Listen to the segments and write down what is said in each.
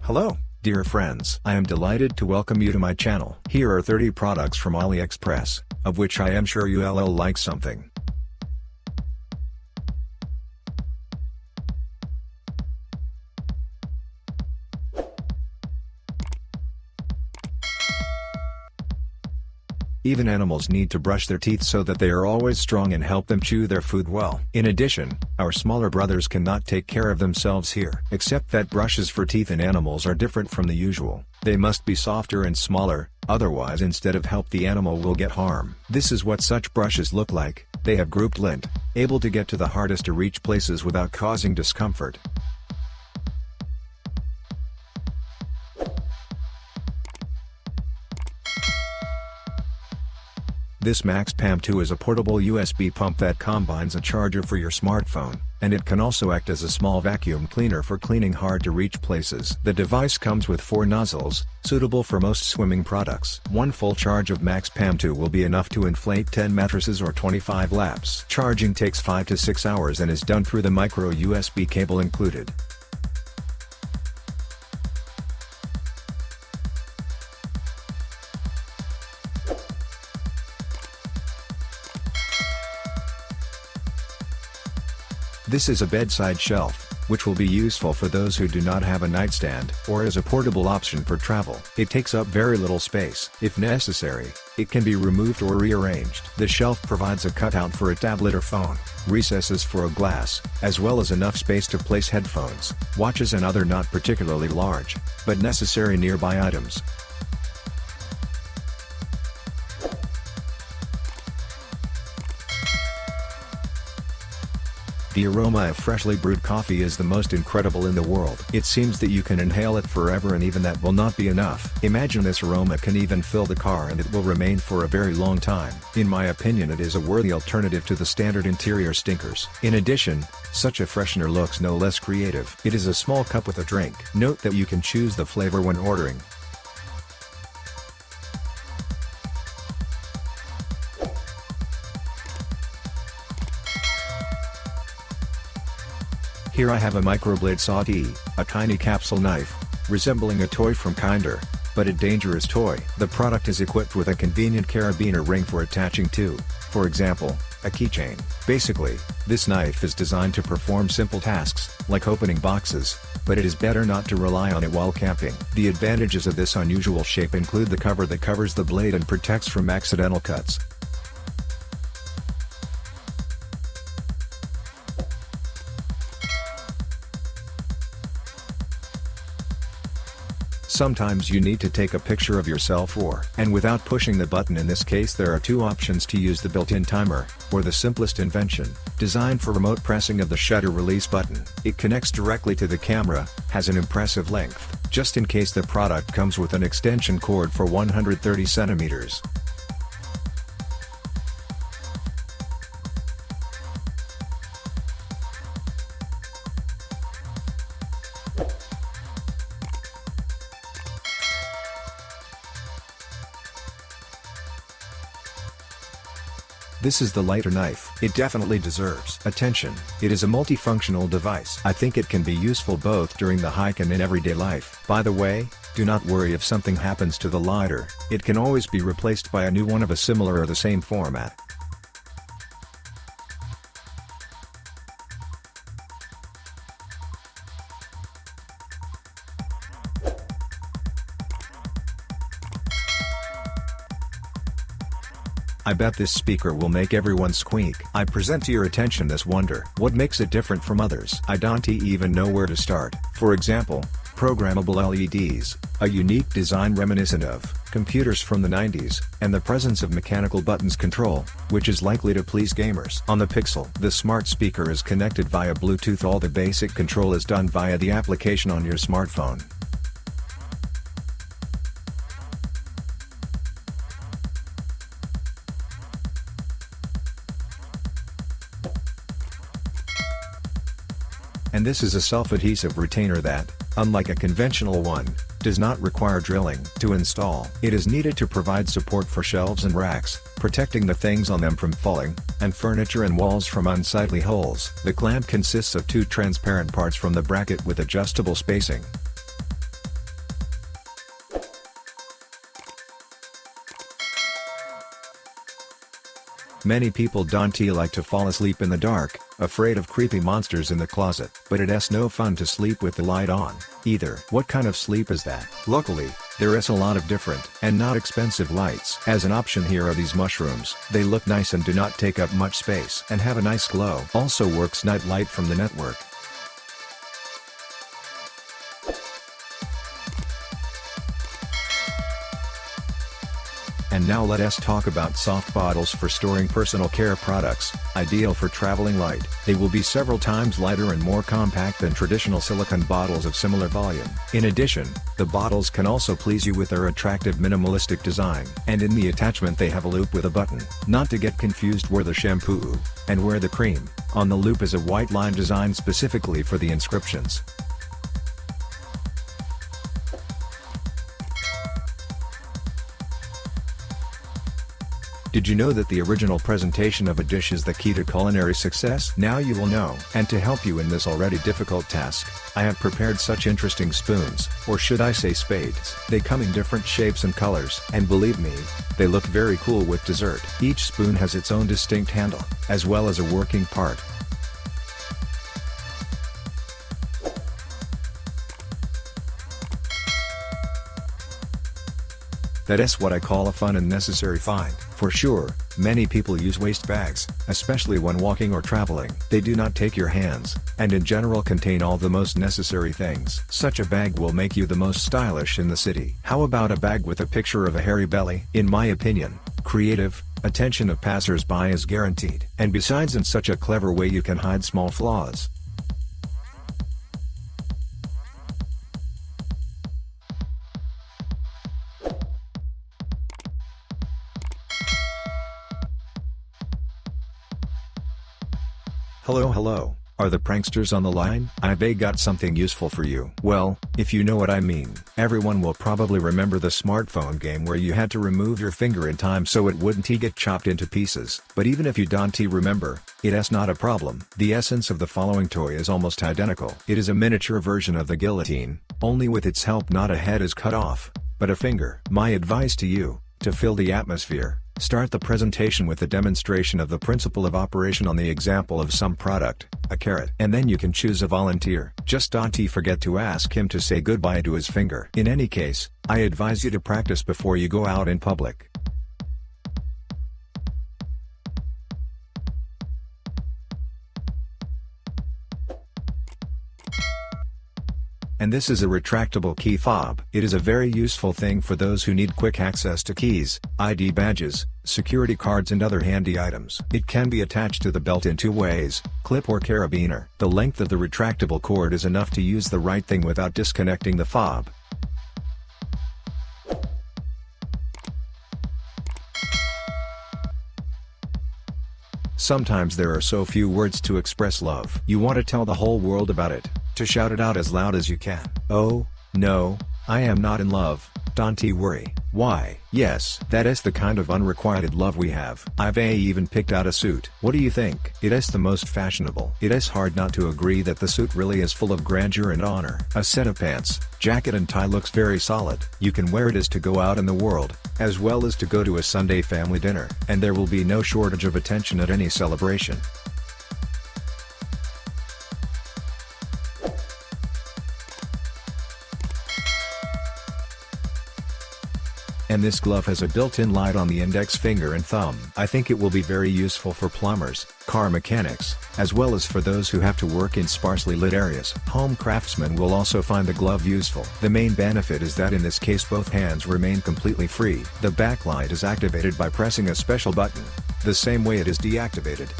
Hello, dear friends. I am delighted to welcome you to my channel. Here are 30 products from AliExpress, of which I am sure you'll like something. Even animals need to brush their teeth so that they are always strong and help them chew their food well. In addition, our smaller brothers cannot take care of themselves here. Except that brushes for teeth in animals are different from the usual. They must be softer and smaller, otherwise instead of help the animal will get harm. This is what such brushes look like. They have grouped lint, able to get to the hardest to reach places without causing discomfort. This Max Pam 2 is a portable USB pump that combines a charger for your smartphone, and it can also act as a small vacuum cleaner for cleaning hard-to-reach places. The device comes with 4 nozzles, suitable for most swimming products. One full charge of Max Pam 2 will be enough to inflate 10 mattresses or 25 laps. Charging takes 5 to 6 hours and is done through the micro USB cable included. This is a bedside shelf, which will be useful for those who do not have a nightstand, or as a portable option for travel. It takes up very little space. If necessary, it can be removed or rearranged. The shelf provides a cutout for a tablet or phone, recesses for a glass, as well as enough space to place headphones, watches and other not particularly large, but necessary nearby items. The aroma of freshly brewed coffee is the most incredible in the world. It seems that you can inhale it forever and even that will not be enough. Imagine this aroma can even fill the car and it will remain for a very long time. In my opinion, it is a worthy alternative to the standard interior stinkers. In addition, such a freshener looks no less creative. It is a small cup with a drink. Note that you can choose the flavor when ordering. Here I have a microblade saute, a tiny capsule knife, resembling a toy from Kinder, but a dangerous toy. The product is equipped with a convenient carabiner ring for attaching to, for example, a keychain. Basically, this knife is designed to perform simple tasks, like opening boxes, but it is better not to rely on it while camping. The advantages of this unusual shape include the cover that covers the blade and protects from accidental cuts. Sometimes you need to take a picture of yourself and without pushing the button. In this case there are 2 options to use: the built-in timer, or the simplest invention, designed for remote pressing of the shutter release button. It connects directly to the camera, has an impressive length. Just in case, the product comes with an extension cord for 130 centimeters. This is the lighter knife. It definitely deserves attention. It is a multifunctional device. I think it can be useful both during the hike and in everyday life. By the way, do not worry if something happens to the lighter. It can always be replaced by a new one of a similar or the same format. I bet this speaker will make everyone squeak. I present to your attention this wonder. What makes it different from others? I don't even know where to start. For example, programmable LEDs, a unique design reminiscent of computers from the 90s, and the presence of mechanical buttons control, which is likely to please gamers. On the Pixel, the smart speaker is connected via Bluetooth. All the basic control is done via the application on your smartphone. And this is a self-adhesive retainer that, unlike a conventional one, does not require drilling to install. It is needed to provide support for shelves and racks, protecting the things on them from falling, and furniture and walls from unsightly holes. The clamp consists of 2 transparent parts from the bracket with adjustable spacing. Many people don't like to fall asleep in the dark, afraid of creepy monsters in the closet. But it's no fun to sleep with the light on, either. What kind of sleep is that? Luckily, there is a lot of different and not expensive lights. As an option here are these mushrooms. They look nice and do not take up much space and have a nice glow. Also works night light from the network. And now let us talk about soft bottles for storing personal care products, ideal for traveling light. They will be several times lighter and more compact than traditional silicone bottles of similar volume. In addition, the bottles can also please you with their attractive minimalistic design. And in the attachment they have a loop with a button. Not to get confused where the shampoo, and where the cream. On the loop is a white line designed specifically for the inscriptions. Did you know that the original presentation of a dish is the key to culinary success? Now you will know. And to help you in this already difficult task, I have prepared such interesting spoons, or should I say spades. They come in different shapes and colors, and believe me, they look very cool with dessert. Each spoon has its own distinct handle, as well as a working part. That is what I call a fun and necessary find. For sure, many people use waste bags, especially when walking or traveling. They do not take your hands, and in general contain all the most necessary things. Such a bag will make you the most stylish in the city. How about a bag with a picture of a hairy belly? In my opinion, creative, attention of passers-by is guaranteed. And besides, in such a clever way you can hide small flaws. Hello, are the pranksters on the line? I've got something useful for you. Well, if you know what I mean. Everyone will probably remember the smartphone game where you had to remove your finger in time so it wouldn't get chopped into pieces. But even if you don't remember, it's not a problem. The essence of the following toy is almost identical. It is a miniature version of the guillotine, only with its help not a head is cut off, but a finger. My advice to you, to fill the atmosphere, start the presentation with a demonstration of the principle of operation on the example of some product, a carrot. And then you can choose a volunteer. Just don't forget to ask him to say goodbye to his finger. In any case, I advise you to practice before you go out in public. And this is a retractable key fob. It is a very useful thing for those who need quick access to keys, ID badges, security cards and other handy items. It can be attached to the belt in two ways, clip or carabiner. The length of the retractable cord is enough to use the right thing without disconnecting the fob. Sometimes there are so few words to express love. You want to tell the whole world about it, to shout it out as loud as you can. Oh, no, I am not in love, don't worry. Why? Yes, that is the kind of unrequited love we have. I've even picked out a suit. What do you think? It is the most fashionable. It is hard not to agree that the suit really is full of grandeur and honor. A set of pants, jacket and tie looks very solid. You can wear it as to go out in the world, as well as to go to a Sunday family dinner. And there will be no shortage of attention at any celebration. And this glove has a built-in light on the index finger and thumb. I think it will be very useful for plumbers, car mechanics, as well as for those who have to work in sparsely lit areas. Home craftsmen will also find the glove useful. The main benefit is that in this case both hands remain completely free. The backlight is activated by pressing a special button, the same way it is deactivated.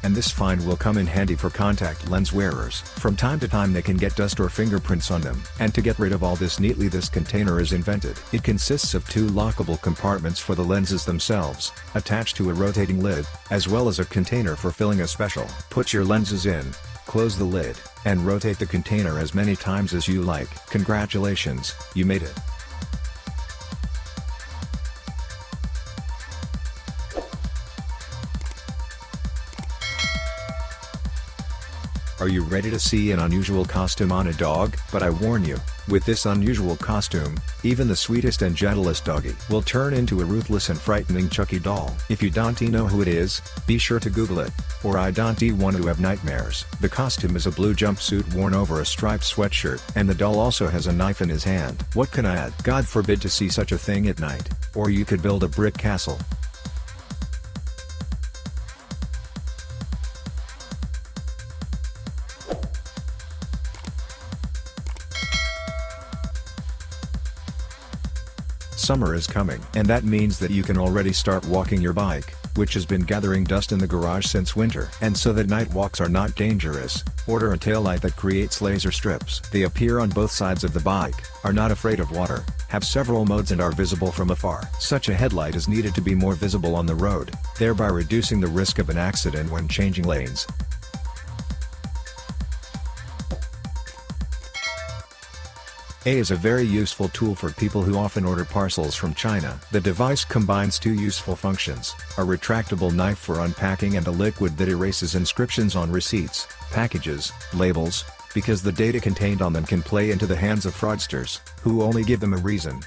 And this find will come in handy for contact lens wearers. From time to time they can get dust or fingerprints on them. And to get rid of all this neatly, this container is invented. It consists of two lockable compartments for the lenses themselves, attached to a rotating lid, as well as a container for filling a special. Put your lenses in, close the lid, and rotate the container as many times as you like. Congratulations, you made it. Are you ready to see an unusual costume on a dog? But I warn you, with this unusual costume, even the sweetest and gentlest doggy will turn into a ruthless and frightening Chucky doll. If you don't know who it is, be sure to Google it, or I don't want to have nightmares. The costume is a blue jumpsuit worn over a striped sweatshirt, and the doll also has a knife in his hand. What can I add? God forbid to see such a thing at night, or you could build a brick castle. Summer is coming, and that means that you can already start walking your bike, which has been gathering dust in the garage since winter. And so that night walks are not dangerous, order a taillight that creates laser strips. They appear on both sides of the bike, are not afraid of water, have several modes and are visible from afar. Such a headlight is needed to be more visible on the road, thereby reducing the risk of an accident when changing lanes. A is a very useful tool for people who often order parcels from China. The device combines two useful functions, a retractable knife for unpacking and a liquid that erases inscriptions on receipts, packages, labels, because the data contained on them can play into the hands of fraudsters, who only give them a reason.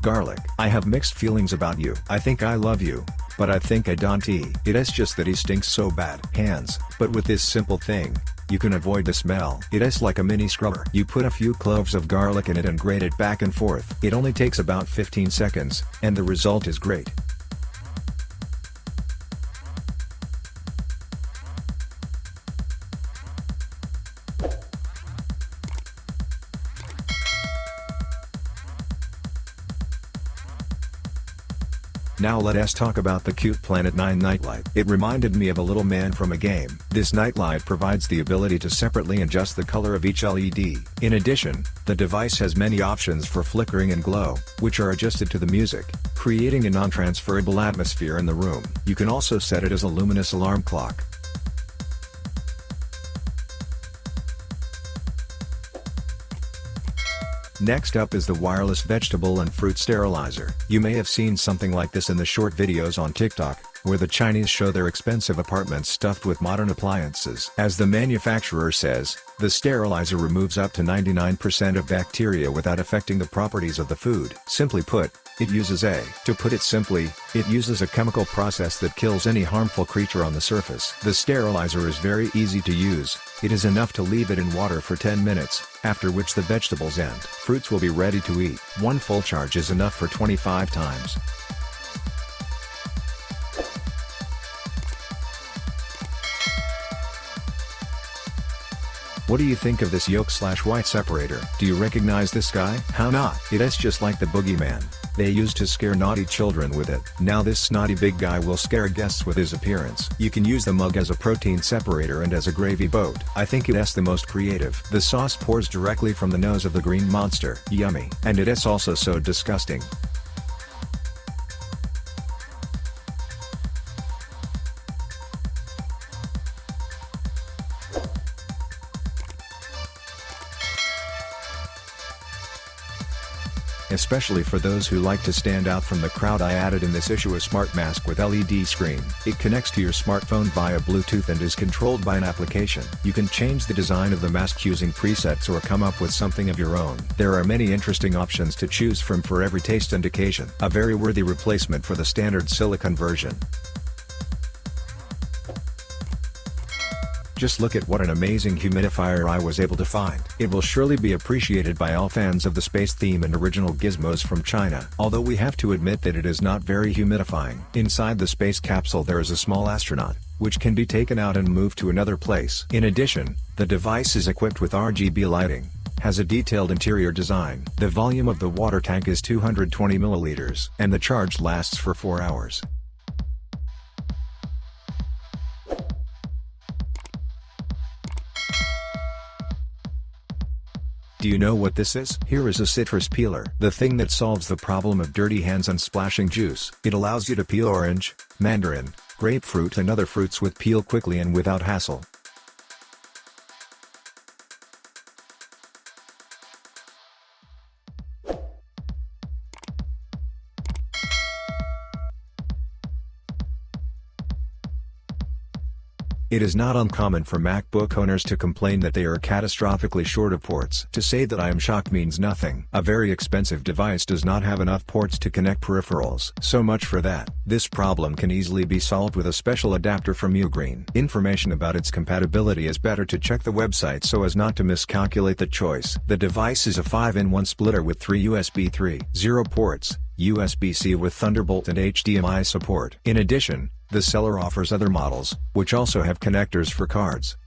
Garlic. I have mixed feelings about you. I think I love you, but I think I don't. It's just that he stinks so bad. Hands. But with this simple thing, you can avoid the smell. It's like a mini scrubber. You put a few cloves of garlic in it and grate it back and forth. It only takes about 15 seconds, and the result is great. Now let us talk about the cute Planet 9 nightlight. It reminded me of a little man from a game. This nightlight provides the ability to separately adjust the color of each LED. In addition, the device has many options for flickering and glow, which are adjusted to the music, creating a non-transferable atmosphere in the room. You can also set it as a luminous alarm clock. Next up is the wireless vegetable and fruit sterilizer. You may have seen something like this in the short videos on TikTok, where the Chinese show their expensive apartments stuffed with modern appliances. As the manufacturer says, the sterilizer removes up to 99% of bacteria without affecting the properties of the food. Simply put, to put it simply, it uses a chemical process that kills any harmful creature on the surface. The sterilizer is very easy to use. It is enough to leave it in water for 10 minutes, after which the vegetables and fruits will be ready to eat. One full charge is enough for 25 times. What do you think of this yolk/white separator? Do you recognize this guy? How not? It's just like the boogeyman they used to scare naughty children with it. Now this snotty big guy will scare guests with his appearance. You can use the mug as a protein separator and as a gravy boat. I think it's the most creative. The sauce pours directly from the nose of the green monster. Yummy. And it's also so disgusting. Especially for those who like to stand out from the crowd, I added in this issue a smart mask with LED screen. It connects to your smartphone via Bluetooth and is controlled by an application. You can change the design of the mask using presets or come up with something of your own. There are many interesting options to choose from for every taste and occasion. A very worthy replacement for the standard silicone version. Just look at what an amazing humidifier I was able to find. It will surely be appreciated by all fans of the space theme and original gizmos from China. Although we have to admit that it is not very humidifying. Inside the space capsule there is a small astronaut, which can be taken out and moved to another place. In addition, the device is equipped with RGB lighting, has a detailed interior design. The volume of the water tank is 220 milliliters, and the charge lasts for 4 hours. Do you know what this is? Here is a citrus peeler. The thing that solves the problem of dirty hands and splashing juice. It allows you to peel orange, mandarin, grapefruit and other fruits with peel quickly and without hassle. It is not uncommon for MacBook owners to complain that they are catastrophically short of ports. To say that I am shocked means nothing. A very expensive device does not have enough ports to connect peripherals. So much for that. This problem can easily be solved with a special adapter from Ugreen. Information about its compatibility is better to check the website so as not to miscalculate the choice. The device is a 5-in-1 splitter with 3 USB 3.0 ports, USB-C with Thunderbolt and HDMI support. In addition, the seller offers other models, which also have connectors for cards.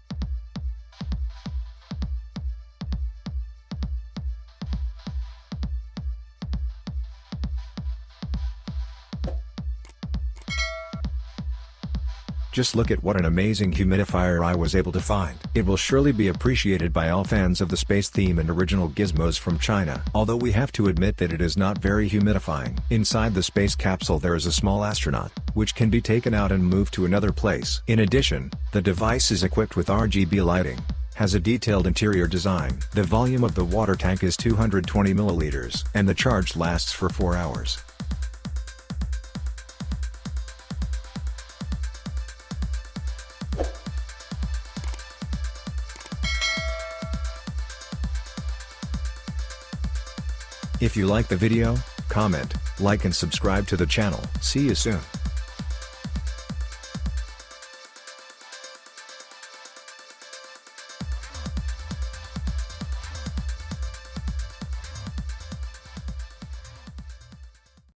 Just look at what an amazing humidifier I was able to find. It will surely be appreciated by all fans of the space theme and original gizmos from China. Although we have to admit that it is not very humidifying. Inside the space capsule there is a small astronaut, which can be taken out and moved to another place. In addition, the device is equipped with RGB lighting, has a detailed interior design. The volume of the water tank is 220 milliliters, and the charge lasts for 4 hours. If you like the video, comment, like and subscribe to the channel. See you soon.